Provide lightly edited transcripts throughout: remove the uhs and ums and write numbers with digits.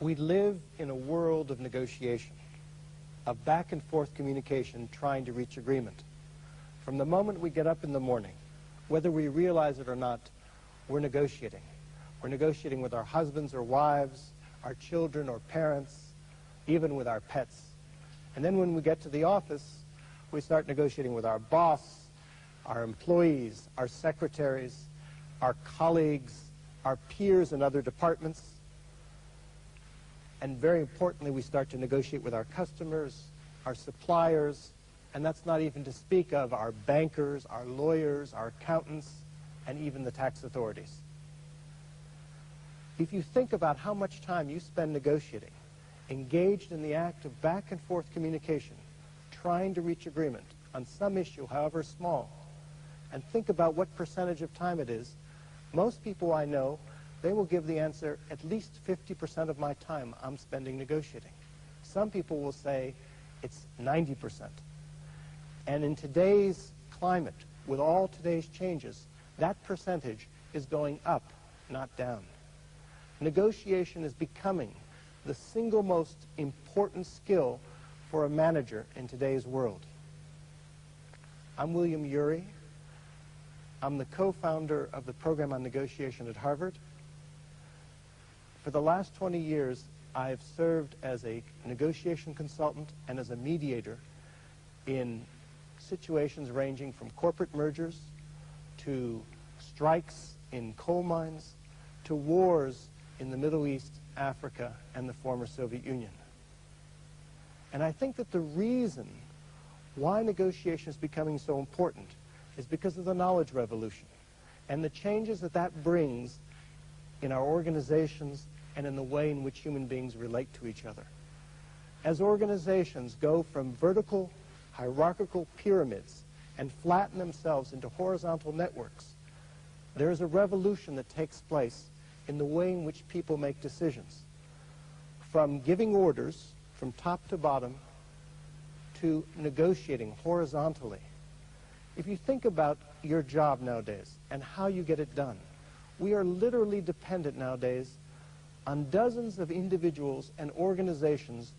We live in a world of negotiation, of back and forth communication trying to reach agreement. From the moment we get up in the morning, whether we realize it or not, we're negotiating. We're negotiating with our husbands or wives, our children or parents, even with our pets. And then when we get to the office, we start negotiating with our boss, our employees, our secretaries, our colleagues, our peers in other departments. And very importantly, we start to negotiate with our customers, our suppliers, and that's not even to speak of our bankers, our lawyers, our accountants, and even the tax authorities. If you think about how much time you spend negotiating, engaged in the act of back and forth communication, trying to reach agreement on some issue, however small, and think about what percentage of time it is, most people I know, they will give the answer, at least 50% of my time I'm spending negotiating. Some people will say it's 90%. And in today's climate, with all today's changes, that percentage is going up, not down. Negotiation is becoming the single most important skill for a manager in today's world. I'm William Ury. I'm the co-founder of the program on negotiation at Harvard. For the last 20 years, I've served as a negotiation consultant and as a mediator in situations ranging from corporate mergers to strikes in coal mines to wars in the Middle East, Africa, and the former Soviet Union. And I think that the reason why negotiation is becoming so important is because of the knowledge revolution and the changes that that brings in our organizations and in the way in which human beings relate to each other. As organizations go from vertical, hierarchical pyramids and flatten themselves into horizontal networks, there is a revolution that takes place in the way in which people make decisions. From giving orders from top to bottom to negotiating horizontally. If you think about your job nowadays and how you get it done, we are literally dependent nowadays on dozens of individuals and organizations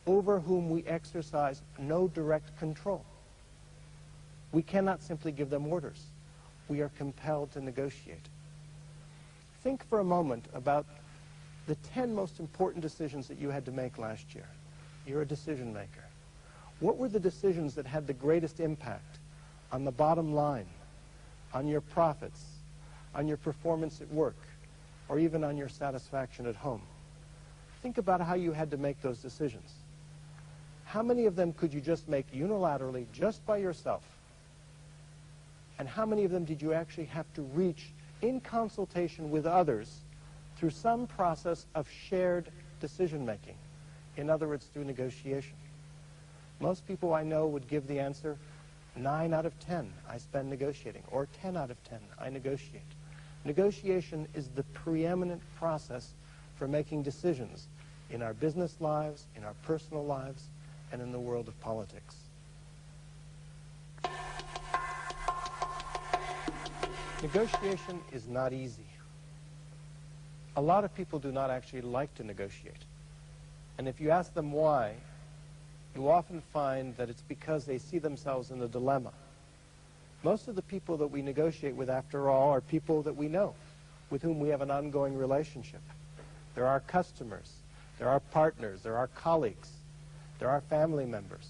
over whom we exercise no direct control. We cannot simply give them orders. We are compelled to negotiate. Think for a moment about the 10 most important decisions that you had to make last year. You're a decision maker. What were the decisions that had the greatest impact on the bottom line, on your profits, on your performance at work, or even on your satisfaction at home? Think about how you had to make those decisions. How many of them could you just make unilaterally, just by yourself? And how many of them did you actually have to reach in consultation with others through some process of shared decision-making? In other words, through negotiation. Most people I know would give the answer, 9 out of 10 I spend negotiating, or 10 out of 10 I negotiate. Negotiation is the preeminent process for making decisions in our business lives, in our personal lives, and in the world of politics. Negotiation is not easy. A lot of people do not actually like to negotiate. And if you ask them why, you often find that it's because they see themselves in a dilemma. Most of the people that we negotiate with, after all, are people that we know, with whom we have an ongoing relationship. They're our customers, they're our partners, they're our colleagues, they're our family members.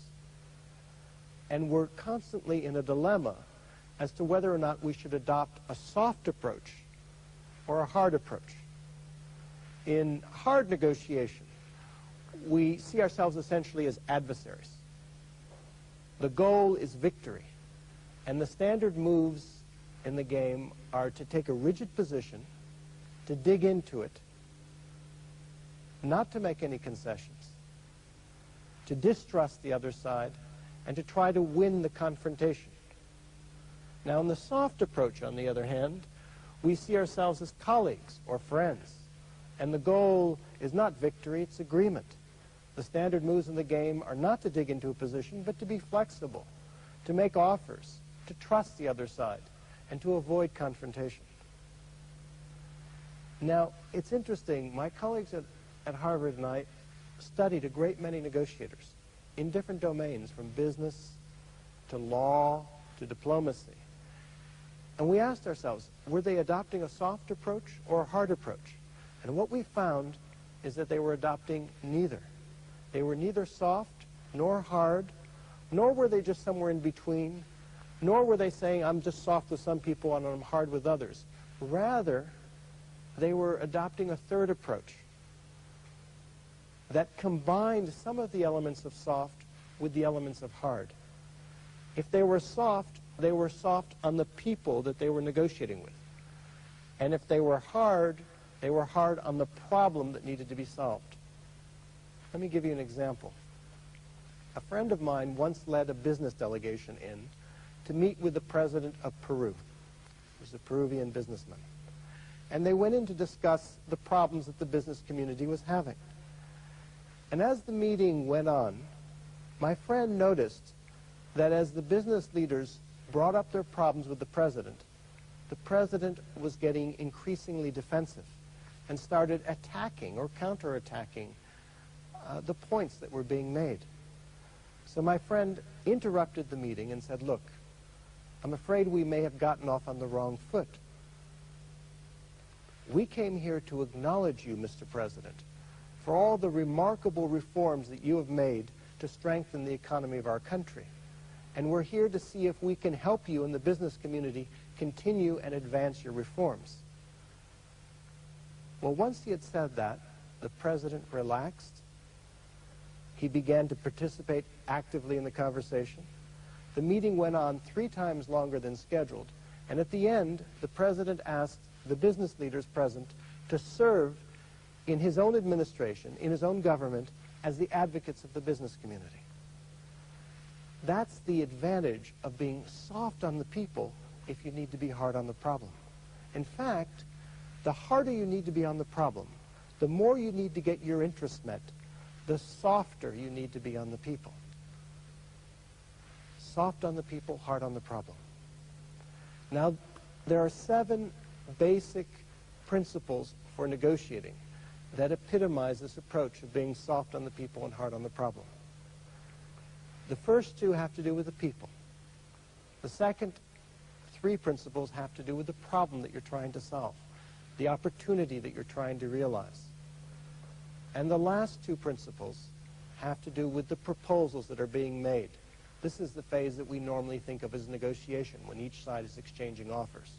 And we're constantly in a dilemma as to whether or not we should adopt a soft approach or a hard approach. In hard negotiation, we see ourselves essentially as adversaries. The goal is victory. And the standard moves in the game are to take a rigid position, to dig into it, not to make any concessions, to distrust the other side, and to try to win the confrontation. Now, in the soft approach, on the other hand, we see ourselves as colleagues or friends. And the goal is not victory, it's agreement. The standard moves in the game are not to dig into a position, but to be flexible, to make offers, to trust the other side, and to avoid confrontation. Now, it's interesting. My colleagues at at Harvard and I studied a great many negotiators in different domains, from business to law to diplomacy. And we asked ourselves, were they adopting a soft approach or a hard approach? And what we found is that they were adopting neither. They were neither soft nor hard, nor were they just somewhere in between, nor were they saying, I'm just soft with some people and I'm hard with others. Rather, they were adopting a third approach that combined some of the elements of soft with the elements of hard. If they were soft on the people that they were negotiating with. And if they were hard on the problem that needed to be solved. Let me give you an example. A friend of mine once led a business delegation in to meet with the president of Peru. He was a Peruvian businessman. And they went in to discuss the problems that the business community was having. And as the meeting went on, my friend noticed that as the business leaders brought up their problems with the president was getting increasingly defensive and started attacking or counterattacking the points that were being made. So my friend interrupted the meeting and said, look, I'm afraid we may have gotten off on the wrong foot. We came here to acknowledge you, Mr. President, for all the remarkable reforms that you have made to strengthen the economy of our country. And we're here to see if we can help you in the business community continue and advance your reforms. Well, once he had said that, the president relaxed. He began to participate actively in the conversation. The meeting went on 3 times longer than scheduled. And at the end, the president asked the business leaders present to serve in his own administration, in his own government, as the advocates of the business community. That's the advantage of being soft on the people if you need to be hard on the problem. In fact, the harder you need to be on the problem, the more you need to get your interests met, the softer you need to be on the people. Soft on the people, hard on the problem. Now, there are 7 basic principles for negotiating that epitomize this approach of being soft on the people and hard on the problem. The first 2 have to do with the people. The second 3 principles have to do with the problem that you're trying to solve, the opportunity that you're trying to realize. And the last 2 principles have to do with the proposals that are being made. This is the phase that we normally think of as negotiation, when each side is exchanging offers.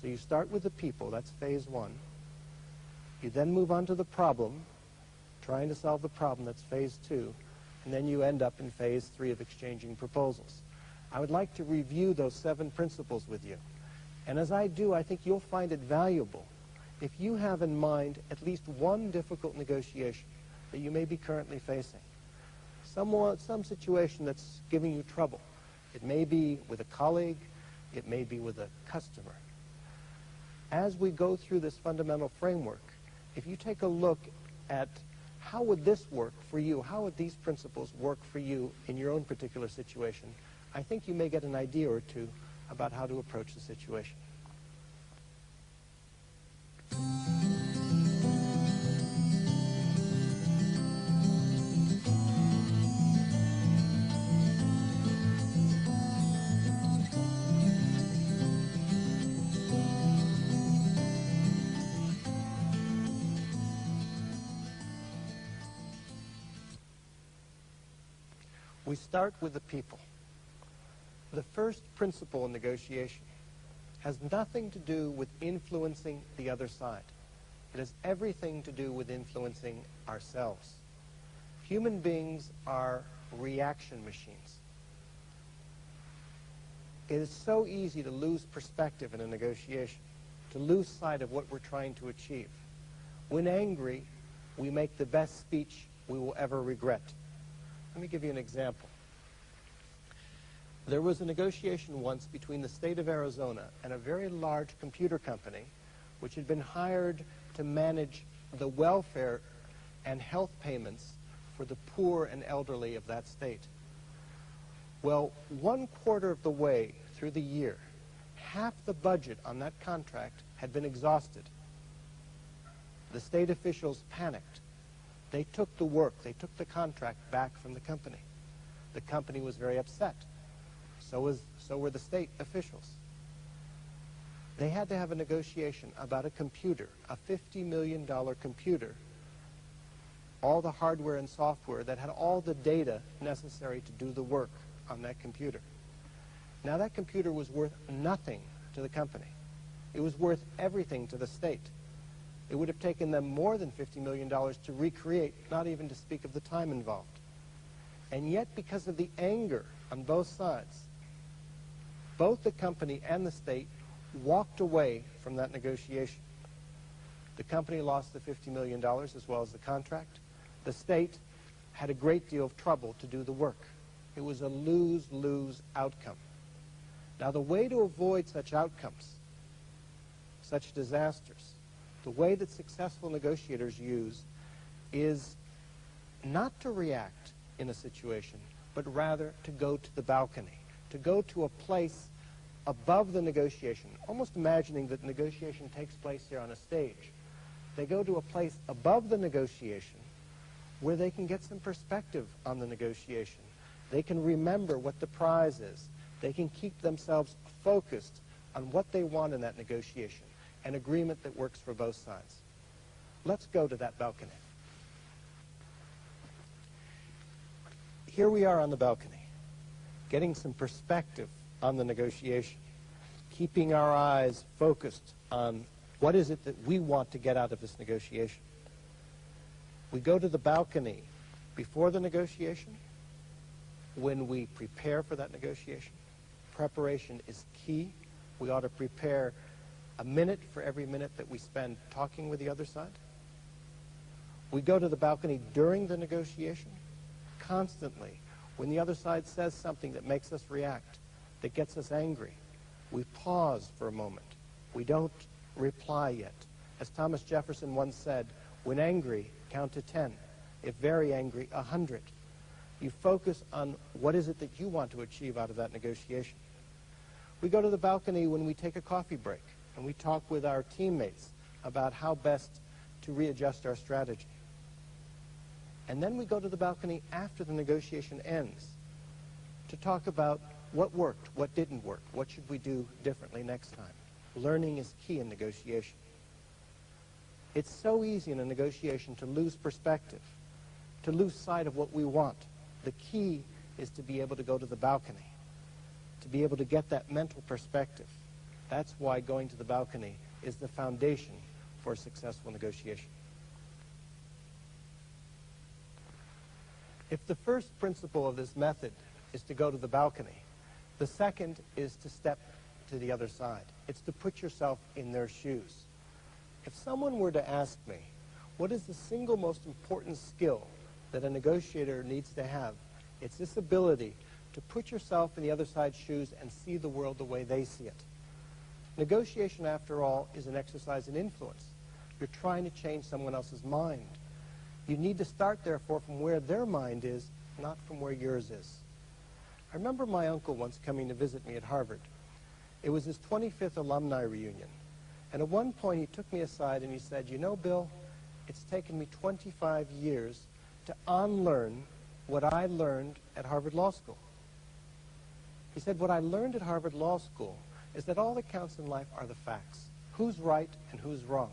So you start with the people, that's phase 1. You then move on to the problem, trying to solve the problem, that's phase 2. And then you end up in phase 3 of exchanging proposals. I would like to review those 7 principles with you. And as I do, I think you'll find it valuable if you have in mind at least one difficult negotiation that you may be currently facing. Some situation that's giving you trouble. It may be with a colleague, it may be with a customer. As we go through this fundamental framework, if you take a look at how would this work for you, how would these principles work for you in your own particular situation, I think you may get an idea or 2 about how to approach the situation. We start with the people. The first principle in negotiation has nothing to do with influencing the other side. It has everything to do with influencing ourselves. Human beings are reaction machines. It is so easy to lose perspective in a negotiation, to lose sight of what we're trying to achieve. When angry, we make the best speech we will ever regret. Let me give you an example. There was a negotiation once between the state of Arizona and a very large computer company which had been hired to manage the welfare and health payments for the poor and elderly of that state. Well, 1/4 of the way through the year, half the budget on that contract had been exhausted. The state officials panicked. They took the work, they took the contract back from the company. The company was very upset. So were the state officials. They had to have a negotiation about a computer, a $50 million computer, all the hardware and software that had all the data necessary to do the work on that computer. Now that computer was worth nothing to the company. It was worth everything to the state. It would have taken them more than $50 million to recreate, not even to speak of the time involved. And yet, because of the anger on both sides, both the company and the state walked away from that negotiation. The company lost the $50 million as well as the contract. The state had a great deal of trouble to do the work. It was a lose-lose outcome. Now, the way to avoid such outcomes, such disasters, the way that successful negotiators use is not to react in a situation, but rather to go to the balcony, to go to a place above the negotiation, almost imagining that negotiation takes place here on a stage. They go to a place above the negotiation where they can get some perspective on the negotiation. They can remember what the prize is. They can keep themselves focused on what they want in that negotiation, an agreement that works for both sides. Let's go to that balcony. Here we are on the balcony, getting some perspective on the negotiation, keeping our eyes focused on what is it that we want to get out of this negotiation. We go to the balcony before the negotiation, when we prepare for that negotiation. Preparation is key. We ought to prepare a minute for every minute that we spend talking with the other side. We go to the balcony during the negotiation, constantly. When the other side says something that makes us react, that gets us angry, we pause for a moment. We don't reply yet. As Thomas Jefferson once said, when angry, count to 10. If very angry, 100. You focus on what is it that you want to achieve out of that negotiation. We go to the balcony when we take a coffee break, and we talk with our teammates about how best to readjust our strategy. And then we go to the balcony after the negotiation ends to talk about what worked, what didn't work, what should we do differently next time. Learning is key in negotiation. It's so easy in a negotiation to lose perspective, to lose sight of what we want. The key is to be able to go to the balcony, to be able to get that mental perspective. That's why going to the balcony is the foundation for a successful negotiation. If the first principle of this method is to go to the balcony, the second is to step to the other side. It's to put yourself in their shoes. If someone were to ask me, what is the single most important skill that a negotiator needs to have? It's this ability to put yourself in the other side's shoes and see the world the way they see it. Negotiation, after all, is an exercise in influence. You're trying to change someone else's mind. You need to start, therefore, from where their mind is, not from where yours is. I remember my uncle once coming to visit me at Harvard. It was his 25th alumni reunion. And at one point, he took me aside and he said, "You know, Bill, it's taken me 25 years to unlearn what I learned at Harvard Law School." He said, "What I learned at Harvard Law School is that all that counts in life are the facts. Who's right and who's wrong.